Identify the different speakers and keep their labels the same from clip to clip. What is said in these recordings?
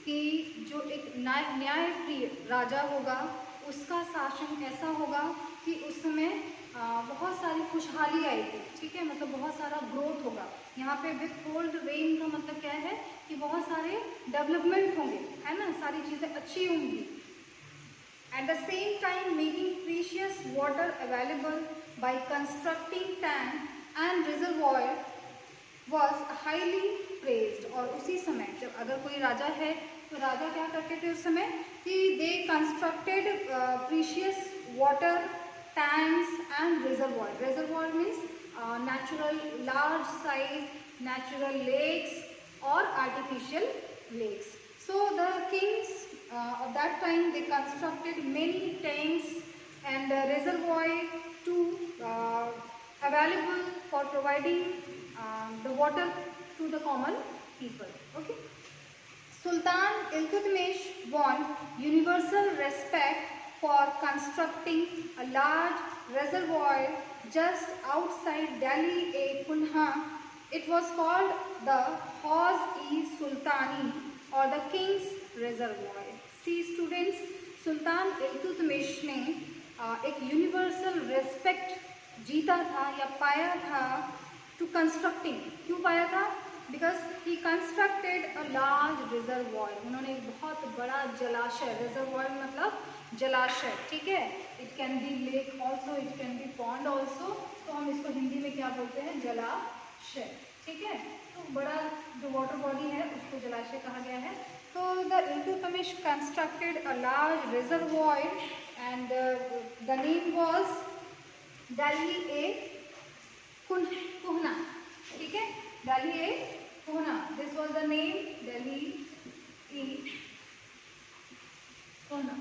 Speaker 1: कि जो एक न्यायप्रिय राजा होगा उसका शासन ऐसा होगा कि उस समय बहुत सारी खुशहाली आएगी, ठीक है, मतलब बहुत सारा ग्रोथ होगा। यहाँ पे विथ कोल्ड रेन का मतलब क्या है कि बहुत सारे डेवलपमेंट होंगे, है ना, सारी चीज़ें अच्छी होंगी। At the same time, making precious water available by constructing tank and reservoir was highly praised। और उसी समय जब अगर कोई राजा है तो राजा क्या करते थे उस समय कि they constructed precious water tanks and reservoir। reservoir means natural large size natural lakes or artificial lakes। So the kings of that time they constructed many tanks and reservoir to available for providing the water to the common people। Okay, Sultan Iltutmish won universal respect for constructing a large reservoir just outside Delhi-e-Kunha। It was called the Hawz-e-Sultani or the King's Reservoir। See students, सुल्तान इल्तुतमिश ने एक universal respect जीता था या पाया था to constructing. क्यों पाया था? Because he constructed a large reservoir. उन्होंने एक बहुत बड़ा जलाशय, रिजर्वॉयर मतलब जलाशय, ठीक है, it can be lake also, it can be pond also, तो हम इसको हिंदी में क्या बोलते हैं? जलाशय, ठीक है। तो बड़ा जो वाटर बॉडी है उसको जलाशय कहा गया है। तो the Iltutmish constructed a large reservoir and the name was Delhi-e-Kunha, ठीक है, Delhi-e-Kunha, this was the name, Delhi-e-Kunha।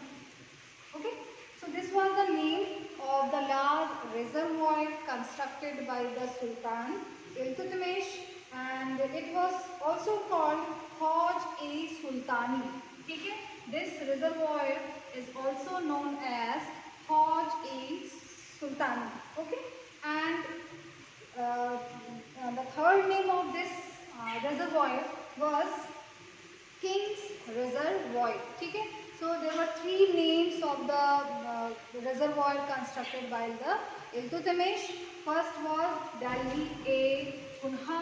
Speaker 1: Okay, so this was the name of the large reservoir constructed by the Sultan Iltutmish and it was also called Hawz-e-Sultani, ठीक है। This reservoir is also known as Hawz-e-Sultani, okay। And the third name of this reservoir was King's Reservoir, ठीक है। So there were three names of the reservoir constructed by the Iltutmish। First was Delhi-e-Kunha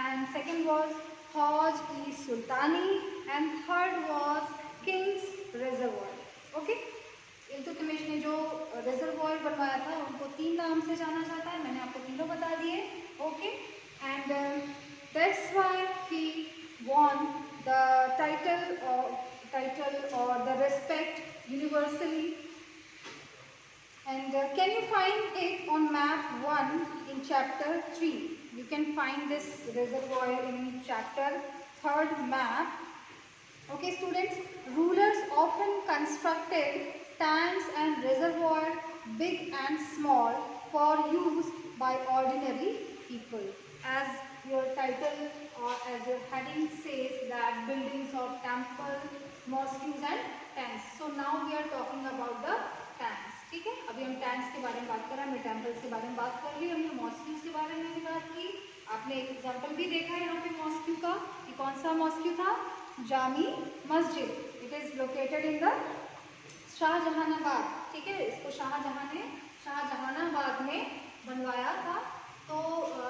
Speaker 1: and second was Hawz-e-Sultani and third was King's Reservoir, okay। Iltutmish ने जो reservoir बनवाया था उनको तीन नाम से जाना जाता है, मैंने आपको तीनों बता दिए, okay. And that's why he won the title or the respect universally। and can you find it on map 1 in chapter 3? You can find this reservoir in chapter 3rd map, okay students। Rulers often constructed tanks and reservoirs big and small for use by ordinary people। As your title or as your heading says that buildings of temples, mosques and tanks। So now we are talking about the tanks, ठीक है। अभी हम tanks के बारे में बात कर रहे हैं, हमने टेम्पल्स के बारे में बात कर ली, हमने मॉस्क्यूज के बारे में भी बात की। आपने एक एग्जाम्पल भी देखा है यहाँ पे मॉस्क्यू का, कि कौन सा मॉस्क्यू था? जामी मस्जिद। It is located in the Shahjahanabad, ठीक है। इसको शाहजहां ने शाहजहानाबाद में बनवाया था। तो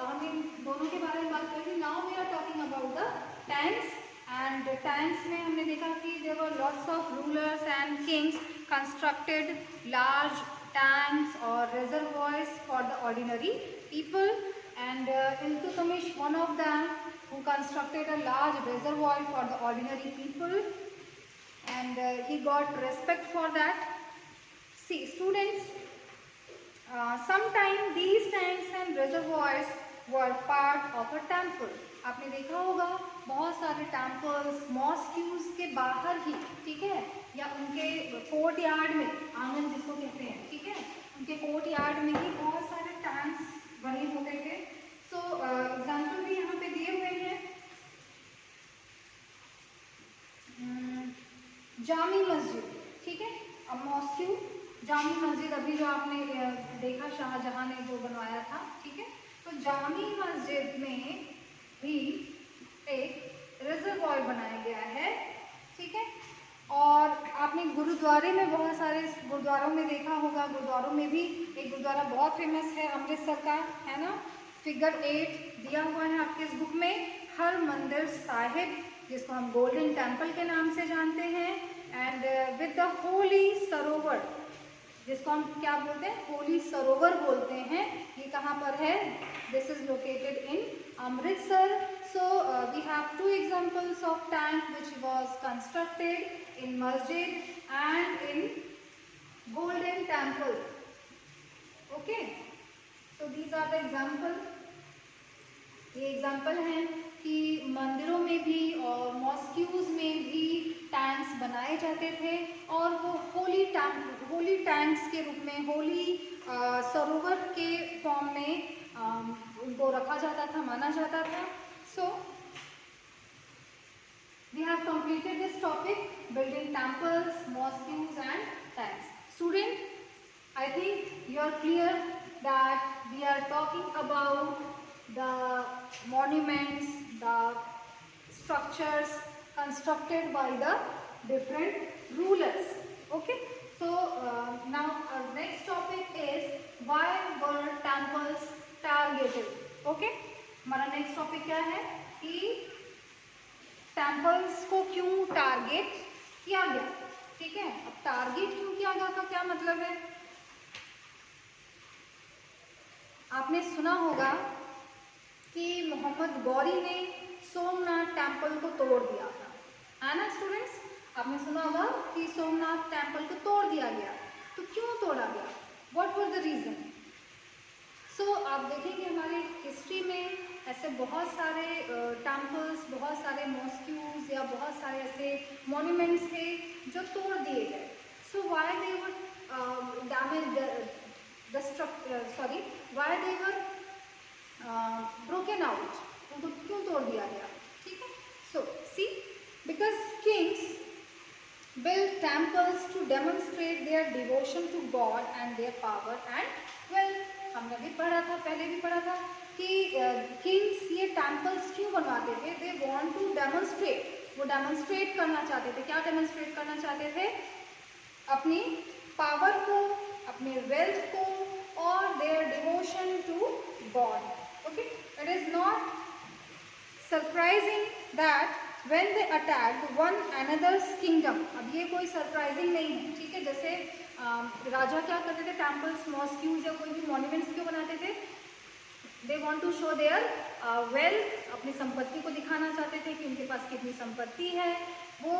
Speaker 1: हम इन दोनों के बारे में बात करेंगे। Now we are talking about the tanks and tanks में हमने देखा कि there were lots of rulers and kings constructed large tanks और reservoirs for the ordinary people and Iltutmish one of them who constructed a large reservoir for the ordinary people and he got respect for that। See students, sometimes these tanks and reservoirs were part of a temple। आपने देखा होगा बहुत सारे temples मॉस्क्यूज के बाहर ही, ठीक है, या उनके कोर्ट यार्ड में, आंगन जिसको कहते हैं, ठीक है, उनके कोर्ट यार्ड में ही बहुत सारे टैंक्स बने होते थे। सो एग्जाम्पल भी यहाँ पे दिए हुए हैं। जामी मस्जिद, ठीक है, अब मॉस्क्यू जामी मस्जिद अभी जो आपने देखा शाहजहां ने जो बनवाया था, ठीक है। तो जामी मस्जिद में भी एक रिजर्वॉयर बनाया गया है, गुरुद्वारे में बहुत सारे गुरुद्वारों में देखा होगा, गुरुद्वारों में भी एक गुरुद्वारा बहुत फेमस है अमृतसर का, है ना। फिगर 8 दिया हुआ है आपके इस बुक में, हरमंदिर साहिब, जिसको हम गोल्डन टेम्पल के नाम से जानते हैं, एंड विद द होली सरोवर, जिसको हम क्या बोलते हैं, होली सरोवर बोलते हैं। ये कहाँ पर है? This is located in Amritsar. So we have 2 examples of tank which was constructed in masjid and in Golden Temple. Okay, so these are the example. ये एग्जाम्पल हैं कि मंदिरों में भी और मॉस्क्यूज में भी टैंक्स बनाए जाते थे, और वो होली टैंक्स के रूप में, होली सरोवर के फॉर्म में उनको रखा जाता था, माना जाता था। So we have completed this topic, building temples, mosques and tanks. Student, I think you are clear that we are talking about the monuments, the structures constructed by the different rulers. Okay, so now our next topic is why were temples targeted? Okay, हमारा next topic क्या है कि temples को क्यों target किया गया। ठीक है, अब टारगेट क्यों किया गया का क्या मतलब है? आपने सुना होगा कि मोहम्मद गौरी ने सोमनाथ टेम्पल को तोड़ दिया था, है ना स्टूडेंट्स? आपने सुना होगा कि सोमनाथ टेम्पल को तोड़ दिया गया। तो क्यों तोड़ा गया? What was the reason? So आप देखेंगे हमारे हिस्ट्री में ऐसे बहुत सारे टेम्पल्स, बहुत सारे मॉस्क्यूज या बहुत सारे ऐसे मॉन्यूमेंट्स थे जो तोड़ दिए गए। So why they were damage why they were broken out, उनको क्यों तोड़ दिया गया? ठीक है, so see, because kings built temples to demonstrate their devotion to God and their power and wealth। हमने भी पढ़ा था, पहले भी पढ़ा था कि किंग्स ये टेम्पल्स क्यों बनवाते थे? दे वांट टू डेमोन्स्ट्रेट, वो डेमोन्स्ट्रेट करना चाहते थे। क्या डेमोन्स्ट्रेट करना चाहते थे? अपनी पावर को, अपने वेल्थ को, और their devotion to God. Okay, it is not surprising that when they attacked one another's kingdom. अब ये कोई सरप्राइजिंग नहीं है, ठीक है। जैसे राजा क्या करते थे? टेम्पल्स, मॉस्क्यूज या कोई भी मॉन्यूमेंट्स क्यों बनाते थे? They want to show their wealth, अपनी संपत्ति को दिखाना चाहते थे कि उनके पास कितनी संपत्ति है। वो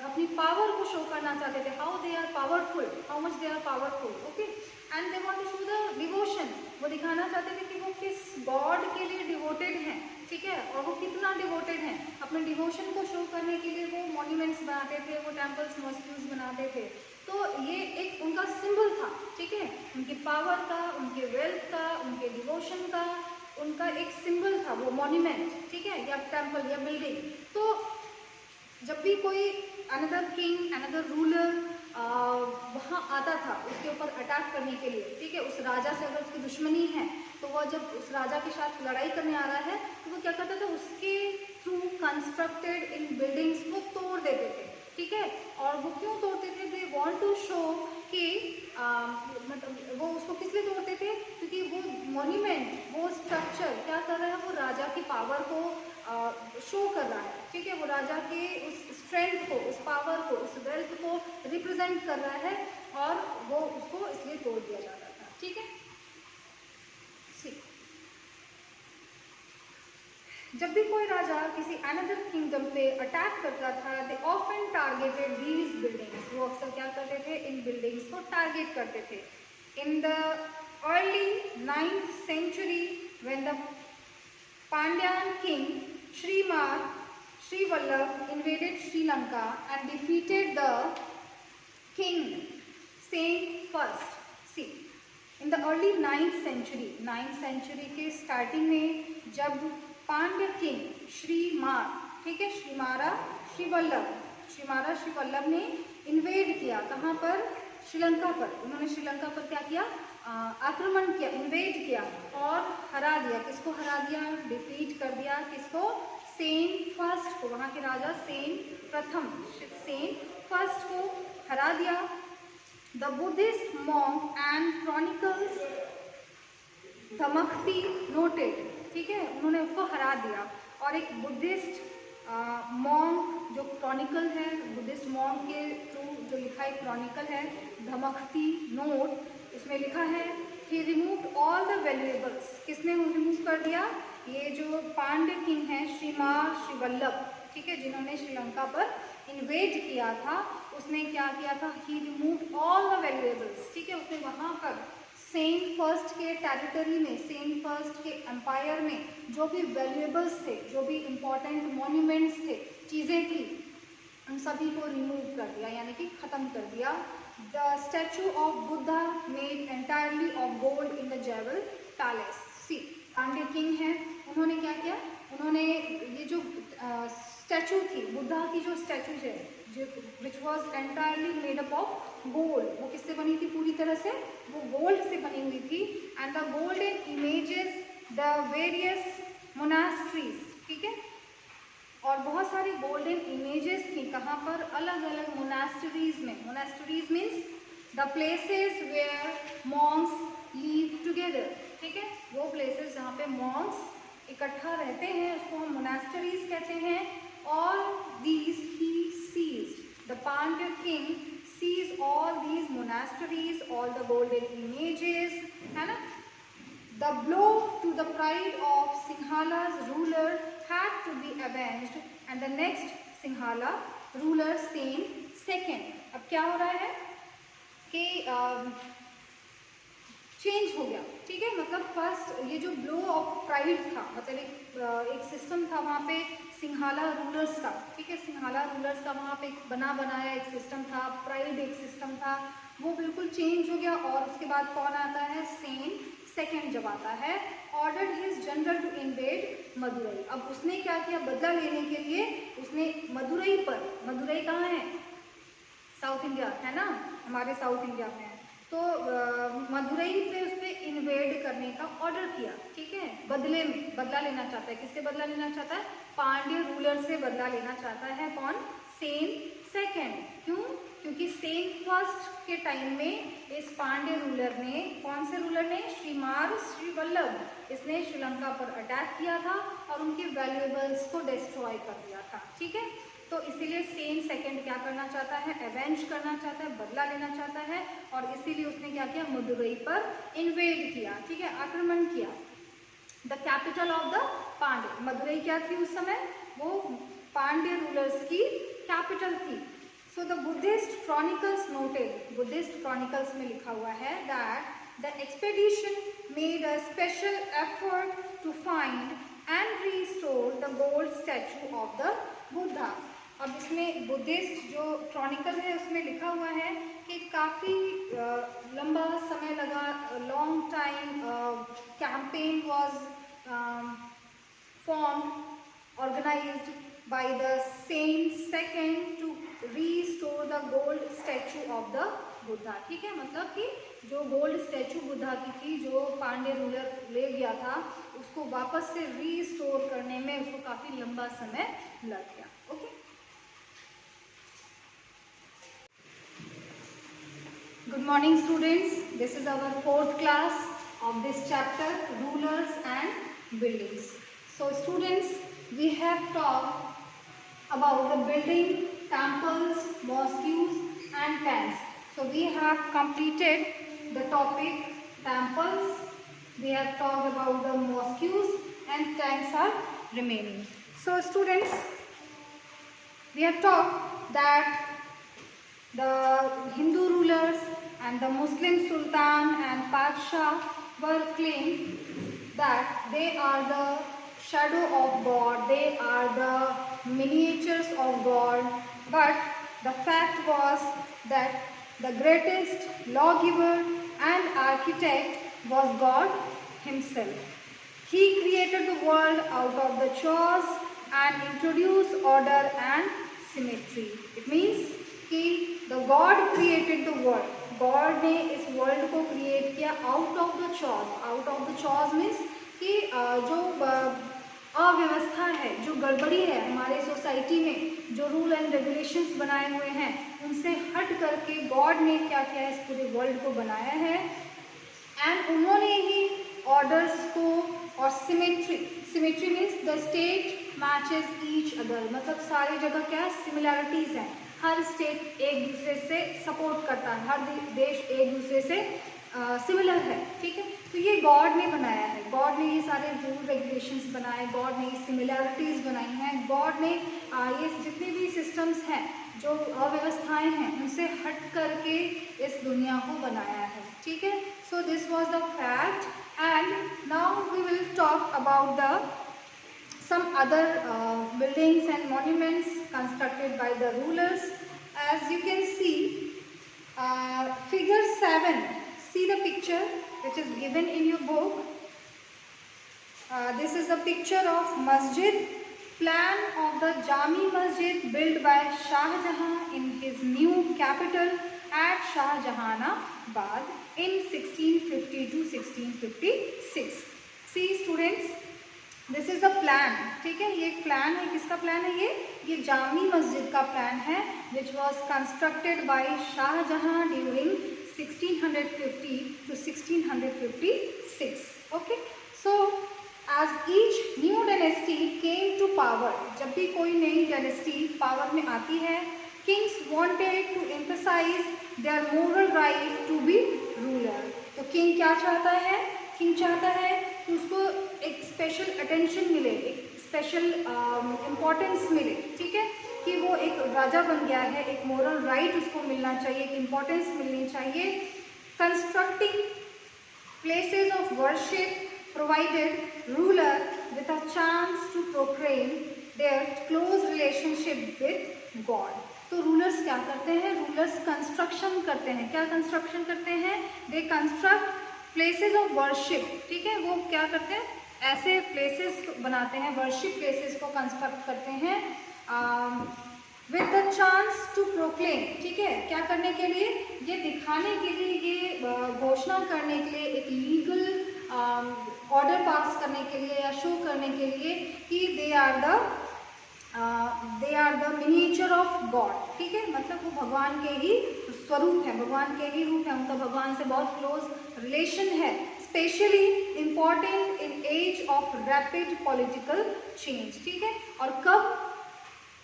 Speaker 1: अपनी पावर को शो करना चाहते थे, how they are powerful, how much they are powerful. Okay, and they want to show the devotion, वो दिखाना चाहते थे कि वो किस गॉड के लिए डिवोटेड हैं, ठीक है, और वो कितना डिवोटेड हैं। अपने डिवोशन को शो करने के लिए वो मॉन्यूमेंट्स बनाते थे, वो टेम्पल्स, मॉस्क्यूज बनाते थे। तो ये एक उनका सिंबल था, ठीक है, उनकी पावर का, उनके वेल्थ का, उनके डिवोशन का, उनका एक सिंबल था वो मॉन्यूमेंट, ठीक है, या टेम्पल या बिल्डिंग। तो जब भी कोई अनदर किंग, अनदर रूलर वहाँ आता था उसके ऊपर अटैक करने के लिए, ठीक है, उस राजा से अगर उसकी दुश्मनी है तो वह जब उस राजा के साथ लड़ाई करने आ रहा है तो वो क्या करता था? उसके थ्रू कंस्ट्रक्टेड इन बिल्डिंग्स को तोड़ देते थे, ठीक है। और वो क्यों तोड़ते थे? दे वांट टू शो कि मतलब वो उसको किस लिए तोड़ते थे? क्योंकि वो मॉन्यूमेंट, वो स्ट्रक्चर क्या कर रहा है? वो राजा की पावर को शो कर रहा है, ठीक है, वो राजा के उस स्ट्रेंथ को, उस पावर को, उस वेल्थ को रिप्रेजेंट कर रहा है, और वो उसको इसलिए तोड़ दिया जाता था, ठीक है। जब भी कोई राजा किसी अनदर किंगडम पे अटैक करता था, they often targeted these buildings, वो अक्सर क्या करते थे? इन बिल्डिंग्स को टारगेट करते थे। In the early 9th century when the Pandyan king Srivallabh invaded Sri Lanka and defeated the king Saint first. See, in the early 9th century, 9th century के starting में जब पांड्य किंग श्रीमार, ठीक है, श्रीमारा श्रीवल्लभ ने invade किया, कहाँ पर? श्रीलंका पर। उन्होंने श्रीलंका पर क्या किया? आक्रमण किया, इन्वेड किया और हरा दिया। किसको हरा दिया? डिफीट कर दिया। किसको? सेन फर्स्ट को, वहाँ के राजा सेन प्रथम, सेन फर्स्ट को हरा दिया। The Buddhist monk and chronicles दमकती नोटेड, ठीक है, उन्होंने उसको हरा दिया। और एक बुद्धिस्ट मॉन्क जो क्रॉनिकल है, बुद्धिस्ट मॉन्क के थ्रू जो लिखा है क्रॉनिकल है, धमकती नोट, उसमें लिखा है ही रिमूव्ड ऑल द वैल्यूएबल्स। किसने रिमूव कर दिया? ये जो पांड्य किंग है श्रीमार श्रीवल्लभ, ठीक है, जिन्होंने श्रीलंका पर इन्वेड किया था, उसने क्या किया था? ही रिमूव्ड ऑल द वैल्यूएबल्स, ठीक है, उसने वहाँ पर सेन फर्स्ट के टेरिटरी में, सेन फर्स्ट के एम्पायर में जो भी वैल्यूएबल्स थे, जो भी इम्पोर्टेंट मॉन्यूमेंट्स थे, चीज़ें थी, उन सभी को रिमूव कर दिया, यानी कि ख़त्म कर दिया। The statue of Buddha made entirely of gold in the jewel palace. See, Pandya king है, उन्होंने क्या किया? उन्होंने ये जो स्टैचू थी, बुद्धा की जो स्टैचू है, जो which was entirely made up of gold, वो किससे बनी थी? पूरी तरह से वो गोल्ड से बनी हुई थी। And the golden images the various monasteries, ठीक है, और बहुत सारी गोल्डन इमेजेस थी, कहाँ पर? अलग अलग मोनास्ट्रीज में। Monasteries means the places where monks live together, ठीक है, वो प्लेसेस जहाँ पे मॉन्क्स इकट्ठा रहते हैं, उसको हम मोनास्ट्रीज कहते हैं। All these he seized, the Pandya king seize all these monasteries, all the golden images, है ना। The blow to the pride of Sinhala's ruler had to be avenged, and the next Sinhala ruler Sen second. अब क्या हो रहा है कि change हो गया, ठीक है, मतलब फर्स्ट ये जो ब्लो ऑफ प्राइड था, मतलब एक सिस्टम था वहाँ पे सिंहाला रूलर्स का, ठीक है, सिंहाला रूलर्स का वहाँ पे बना बनाया एक सिस्टम था, प्राइड एक सिस्टम था, वो बिल्कुल चेंज हो गया। और उसके बाद कौन आता है? सेन सेकेंड जब आता है, ordered his general to invade Madurai. अब उसने क्या किया? बदला लेने के लिए उसने मदुरई पर, मदुरई कहाँ है? साउथ इंडिया है ना, हमारे साउथ इंडिया में है, तो मदुरई पे उसने इन्वेड करने का ऑर्डर किया, ठीक है, बदले में बदला लेना चाहता है। किससे बदला लेना चाहता है? पांड्य रूलर से बदला लेना चाहता है। कौन? सेन सेकेंड। क्यों? क्योंकि सेन फर्स्ट के टाइम में इस पांड्य रूलर ने, कौन से रूलर ने? श्रीमार श्रीवल्लभ, इसने श्रीलंका पर अटैक किया था और उनके वैल्यूएबल्स को डिस्ट्रॉय कर दिया था, ठीक है। तो इसीलिए सेन सेकेंड क्या करना चाहता है? एवेंज करना चाहता है, बदला लेना चाहता है, और इसीलिए उसने क्या किया? मदुरई पर इन्वेड किया, ठीक है, आक्रमण किया। The capital of the Pandya, Madurai क्या थी उस समय? वो पांड्य रूलर्स की कैपिटल थी। So the Buddhist chronicles noted, Buddhist chronicles में लिखा हुआ है that the expedition made a special effort to find and restore the gold statue of the Buddha. अब इसमें बुद्धिस्ट जो क्रॉनिकल है उसमें लिखा हुआ है कि काफ़ी लंबा समय लगा, long time campaign was formed organized by the Sen second to restore the gold statue of the Buddha, ठीक है, मतलब कि जो गोल्ड स्टैचू बुद्धा की थी, जो पांड्य रूलर ले गया था, उसको वापस से रीस्टोर करने में उसको काफ़ी लंबा समय लग गया। Okay, good morning students, this is our fourth class of this chapter, rulers and buildings. So students, we have talked about the building, temples, mosques and tanks. So we have completed the topic temples, we have talked about the mosques and tanks are remaining. So students, we have talked that the Hindu rulers and the Muslim Sultan and Padshah were claimed that they are the shadow of God, they are the miniatures of God, but the fact was that the greatest lawgiver and architect was God himself. He created the world out of the chaos and introduced order and symmetry. It means कि the God created the world. God ने इस world को create किया out of the chaos. Out of the chaos means कि जो अव्यवस्था है, जो गड़बड़ी है हमारे सोसाइटी में, जो रूल एंड रेगुलेशंस बनाए हुए हैं, उनसे हट करके गॉड ने क्या किया है, इस पूरे वर्ल्ड को बनाया है। एंड उन्होंने ही ऑर्डर्स को और symmetry means the state matches each other, मतलब सारी जगह क्या है, सिमिलैरिटीज हैं, हर स्टेट एक दूसरे से सपोर्ट करता है, हर देश एक दूसरे से सिमिलर है, ठीक है। तो ये गॉड ने बनाया है, गॉड ने ये सारे रूल रेगुलेशंस बनाए, गॉड ने सिमिलैरिटीज बनाई हैं, गॉड ने ये जितने भी सिस्टम्स हैं, जो अव्यवस्थाएं हैं, उनसे हट करके इस दुनिया को बनाया है, ठीक है। So this was the fact and now we will talk about the some other buildings and monuments constructed by the rulers. As you can see, figure 7, see the picture which is given in your book. This is a picture of masjid, plan of the Jami Masjid built by Shah Jahan in his new capital at Shah Jahanabad in 1650 to 1656. See students, this is a plan, ठीक है। ये एक plan है, किसका plan है ये जामी मस्जिद का प्लान है, which was constructed by Shahjahan during 1650 to 1656. Okay, so as each new dynasty came to power, जब भी कोई नई डायनेस्टी पावर में आती है, kings wanted to emphasise their moral right to be ruler. तो किंग क्या चाहता है, किंग चाहता है कि उसको एक स्पेशल अटेंशन मिले, एक स्पेशल इम्पोर्टेंस मिले, ठीक है, कि वो एक राजा बन गया है, एक मोरल राइट उसको मिलना चाहिए, एक इम्पोर्टेंस मिलनी चाहिए। Constructing places of worship provided ruler with a chance to proclaim their close relationship with God. तो रूलर्स क्या करते हैं, रूलर्स कंस्ट्रक्शन करते हैं, क्या कंस्ट्रक्शन करते हैं, दे कंस्ट्रक्ट प्लेसेस ऑफ वर्शिप, ठीक है, वो क्या करते हैं, ऐसे प्लेसेस बनाते हैं, वर्शिप प्लेसेस को कंस्ट्रक्ट करते हैं with the chance to proclaim, ठीक है, क्या करने के लिए, ये दिखाने के लिए, ये घोषणा करने के लिए, एक लीगल ऑर्डर पास करने के लिए या शो करने के लिए कि they are the miniature of God, ठीक है, मतलब वो भगवान के ही स्वरूप है, भगवान के ही रूप है, उनका भगवान से बहुत क्लोज रिलेशन है, specially important in age of rapid political change, ठीक है। और कब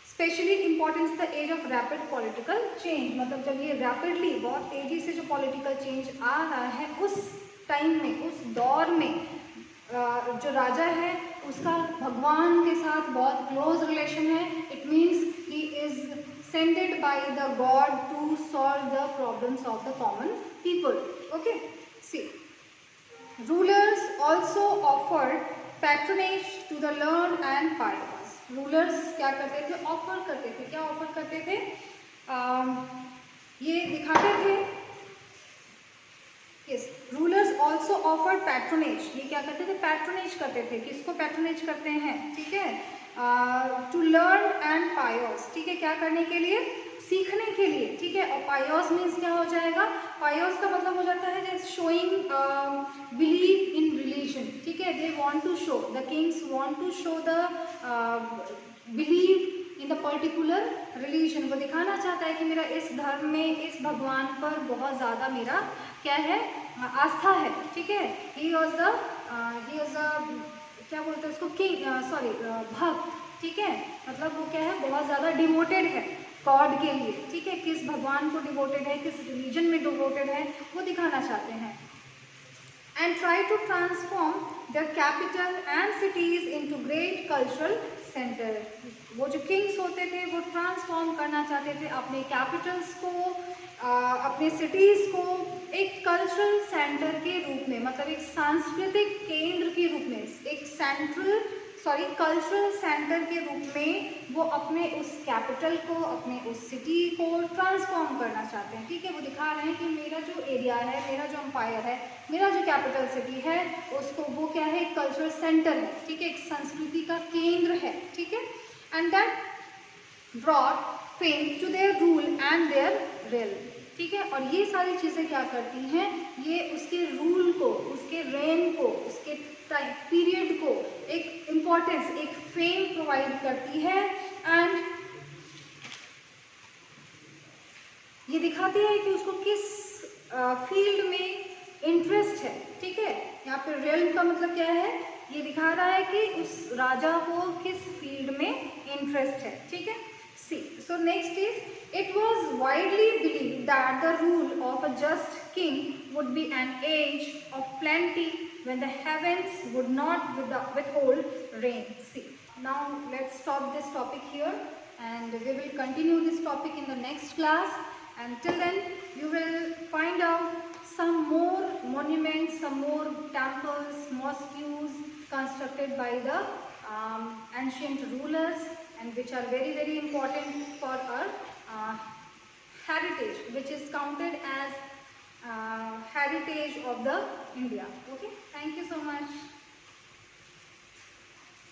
Speaker 1: specially importance the age of rapid political change, मतलब जब ये रैपिडली बहुत तेजी से जो पॉलिटिकल चेंज आ रहा है, उस टाइम में, उस दौर में जो राजा है उसका भगवान के साथ बहुत क्लोज रिलेशन है। It means he is sended by the God to solve the problems of the common people. Okay, see, rulers also offered patronage to the learned and pious. Rulers क्या करते थे, ऑफर करते थे, क्या offer करते थे, ये दिखाते थे, yes, rulers also offered patronage, ये क्या करते थे, पैट्रोनेज करते थे, किसको पैट्रोनेज करते हैं, ठीक है, टू लर्न एंड पायोस, ठीक है, क्या करने के लिए, सीखने के लिए, ठीक है। और पायोस मीन्स क्या हो जाएगा, पायोस का मतलब हो जाता है शोइंग बिलीव इन रिलीजन, ठीक है, they want to show, the kings want to show the believe in the particular religion, वो दिखाना चाहता है कि मेरा इस धर्म में, इस भगवान पर बहुत ज़्यादा मेरा क्या है, आस्था है, ठीक है। ही वॉज द क्या बोलते हैं उसको, किंग, सॉरी, भक्त, ठीक है, मतलब वो क्या है, बहुत ज़्यादा डिवोटेड है गॉड के लिए, ठीक है, किस भगवान को डिवोटेड है, किस रिलीजन में डिवोटेड है, वो दिखाना चाहते हैं। And try to transform the capital and cities into great cultural centre, वो जो किंग्स होते थे वो ट्रांसफॉर्म करना चाहते थे अपने कैपिटल्स को, अपने सिटीज़ को एक कल्चरल सेंटर के रूप में, मतलब एक सांस्कृतिक केंद्र के रूप में, एक कल्चरल सेंटर के रूप में वो अपने उस कैपिटल को, अपने उस सिटी को ट्रांसफॉर्म करना चाहते हैं, ठीक है। वो दिखा रहे हैं कि मेरा जो एरिया है, मेरा जो एम्पायर है, मेरा जो कैपिटल सिटी है, उसको वो क्या है, एक कल्चरल सेंटर है, ठीक है, एक संस्कृति का केंद्र है, ठीक है। And that brought fame to their rule and their realm, ठीक है। और ये सारी चीज़ें क्या करती हैं, ये उसके रूल को, उसके रेन को, उसके टाइम पीरियड को एक इम्पोर्टेंस, एक फेम प्रोवाइड करती है एंड ये दिखाती है कि उसको किस फील्ड में इंटरेस्ट है। ठीक है, यहाँ पे रियल का मतलब क्या है, ये दिखा रहा है कि उस राजा को किस फील्ड में इंटरेस्ट है। ठीक है, see so next is it was widely believed that the rule of a just king would be an age of plenty when the heavens would not withhold rain. See, now let's stop this topic here and we will continue this topic in the next class. Until then, you will find out some more monuments, some more temples, mosques constructed by the ancient rulers, and which are very, very important for our heritage, which is counted as heritage of the India. Okay, thank you so much.